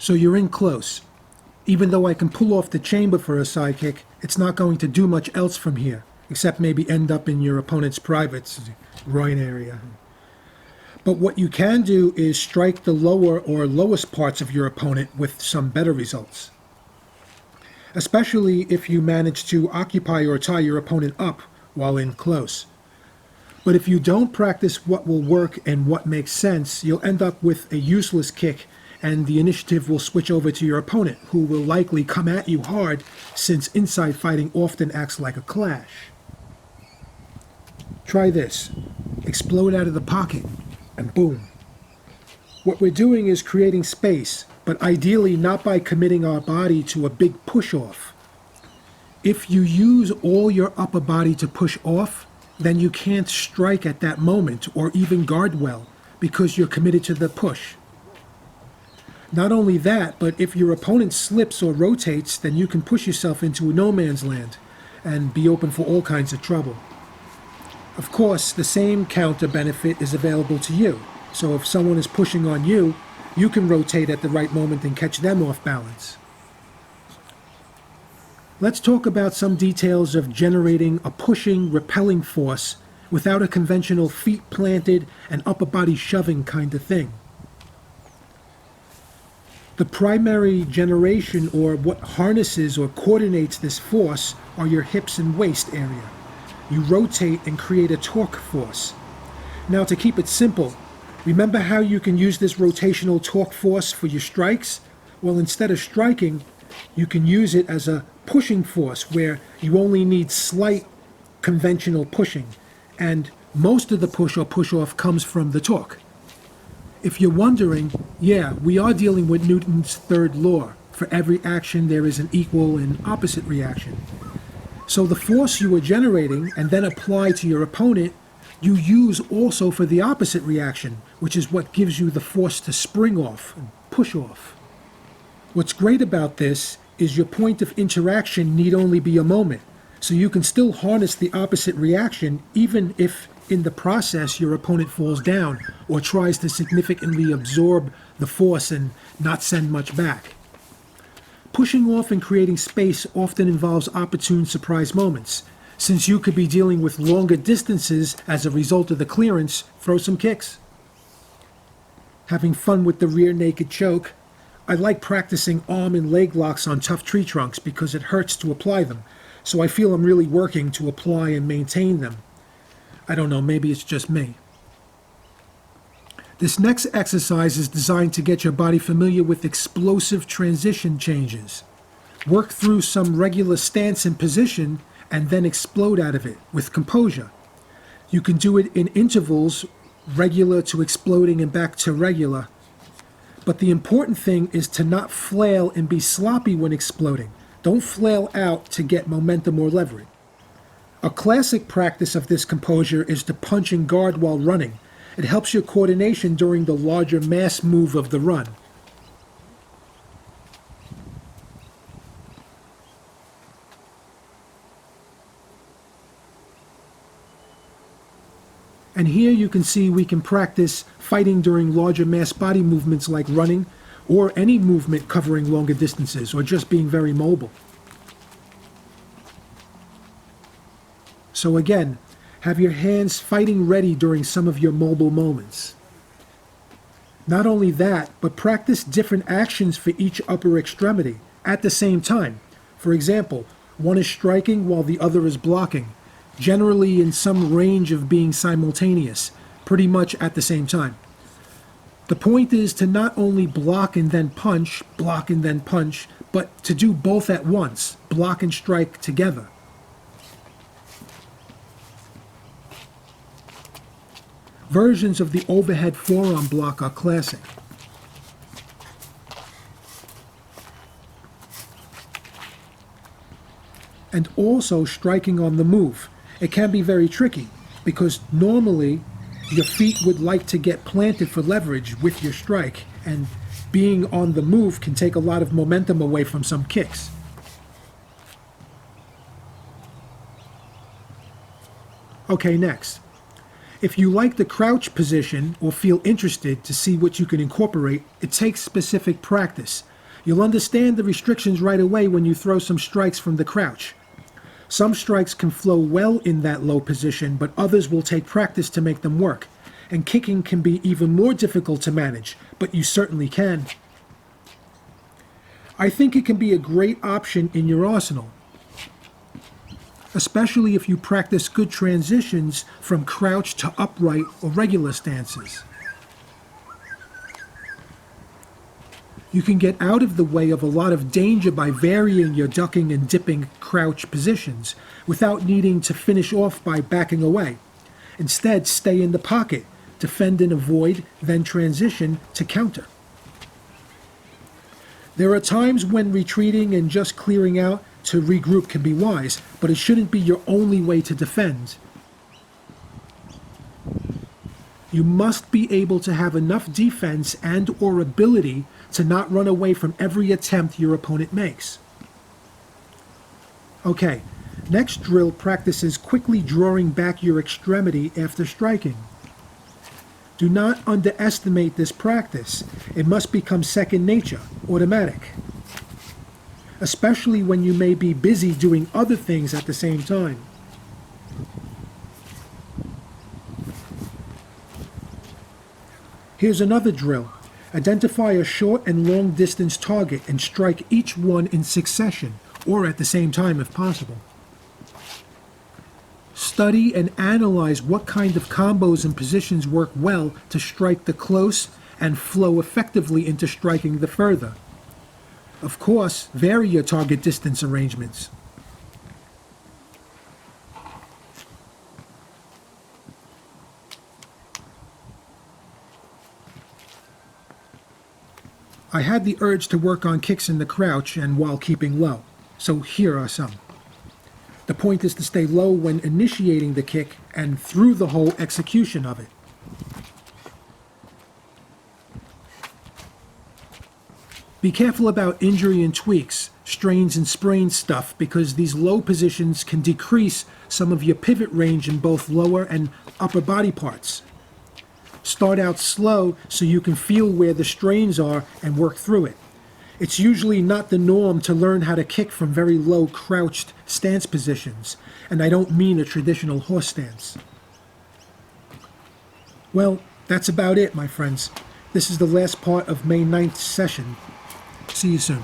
So you're in close. Even though I can pull off the chamber for a side kick, it's not going to do much else from here, except maybe end up in your opponent's privates, groin area. But what you can do is strike the lower or lowest parts of your opponent with some better results. Especially if you manage to occupy or tie your opponent up while in close. But if you don't practice what will work and what makes sense, you'll end up with a useless kick, and the initiative will switch over to your opponent, who will likely come at you hard, since inside fighting often acts like a clash. Try this. Explode out of the pocket, and boom. What we're doing is creating space, but ideally not by committing our body to a big push-off. If you use all your upper body to push off, then you can't strike at that moment or even guard well, because you're committed to the push. Not only that, but if your opponent slips or rotates, then you can push yourself into no man's land and be open for all kinds of trouble. Of course, the same counter benefit is available to you, so if someone is pushing on you, you can rotate at the right moment and catch them off balance. Let's talk about some details of generating a pushing, repelling force without a conventional feet planted and upper body shoving kind of thing. The primary generation, or what harnesses or coordinates this force, are your hips and waist area. You rotate and create a torque force. Now, to keep it simple, remember how you can use this rotational torque force for your strikes? Well, instead of striking, you can use it as a pushing force where you only need slight conventional pushing, and most of the push or push-off comes from the torque. If you're wondering, yeah, we are dealing with Newton's third law. For every action, there is an equal and opposite reaction. So the force you are generating and then apply to your opponent, you use also for the opposite reaction, which is what gives you the force to spring off and push off. What's great about this is your point of interaction need only be a moment, so you can still harness the opposite reaction even if in the process your opponent falls down or tries to significantly absorb the force and not send much back. Pushing off and creating space often involves opportune surprise moments. Since you could be dealing with longer distances as a result of the clearance, throw some kicks. Having fun with the rear naked choke. I like practicing arm and leg locks on tough tree trunks because it hurts to apply them, so I feel I'm really working to apply and maintain them. I don't know, maybe it's just me. This next exercise is designed to get your body familiar with explosive transition changes. Work through some regular stance and position and then explode out of it with composure. You can do it in intervals, regular to exploding and back to regular. But the important thing is to not flail and be sloppy when exploding. Don't flail out to get momentum or leverage. A classic practice of this composure is to punch and guard while running. It helps your coordination during the larger mass move of the run. And here you can see we can practice fighting during larger mass body movements like running, or any movement covering longer distances, or just being very mobile. So again, have your hands fighting ready during some of your mobile moments. Not only that, but practice different actions for each upper extremity at the same time. For example, one is striking while the other is blocking, generally in some range of being simultaneous, pretty much at the same time. The point is to not only block and then punch, but to do both at once, block and strike together. Versions of the overhead forearm block are classic. And also striking on the move. It can be very tricky because normally your feet would like to get planted for leverage with your strike, and being on the move can take a lot of momentum away from some kicks. Okay, next. If you like the crouch position or feel interested to see what you can incorporate, it takes specific practice. You'll understand the restrictions right away when you throw some strikes from the crouch. Some strikes can flow well in that low position, but others will take practice to make them work. And kicking can be even more difficult to manage, but you certainly can. I think it can be a great option in your arsenal, especially if you practice good transitions from crouch to upright or regular stances. You can get out of the way of a lot of danger by varying your ducking and dipping crouch positions without needing to finish off by backing away. Instead, stay in the pocket, defend and avoid, then transition to counter. There are times when retreating and just clearing out to regroup can be wise, but it shouldn't be your only way to defend. You must be able to have enough defense and or ability to not run away from every attempt your opponent makes. Okay, next drill practices quickly drawing back your extremity after striking. Do not underestimate this practice. It must become second nature, automatic, especially when you may be busy doing other things at the same time. Here's another drill. Identify a short and long distance target and strike each one in succession, or at the same time if possible. Study and analyze what kind of combos and positions work well to strike the close and flow effectively into striking the further. Of course, vary your target distance arrangements. I had the urge to work on kicks in the crouch and while keeping low, so here are some. The point is to stay low when initiating the kick and through the whole execution of it. Be careful about injury and tweaks, strains and sprain stuff, because these low positions can decrease some of your pivot range in both lower and upper body parts. Start out slow so you can feel where the strains are and work through it. It's usually not the norm to learn how to kick from very low crouched stance positions, and I don't mean a traditional horse stance. Well, that's about it, my friends. This is the last part of May 9th session. See you soon.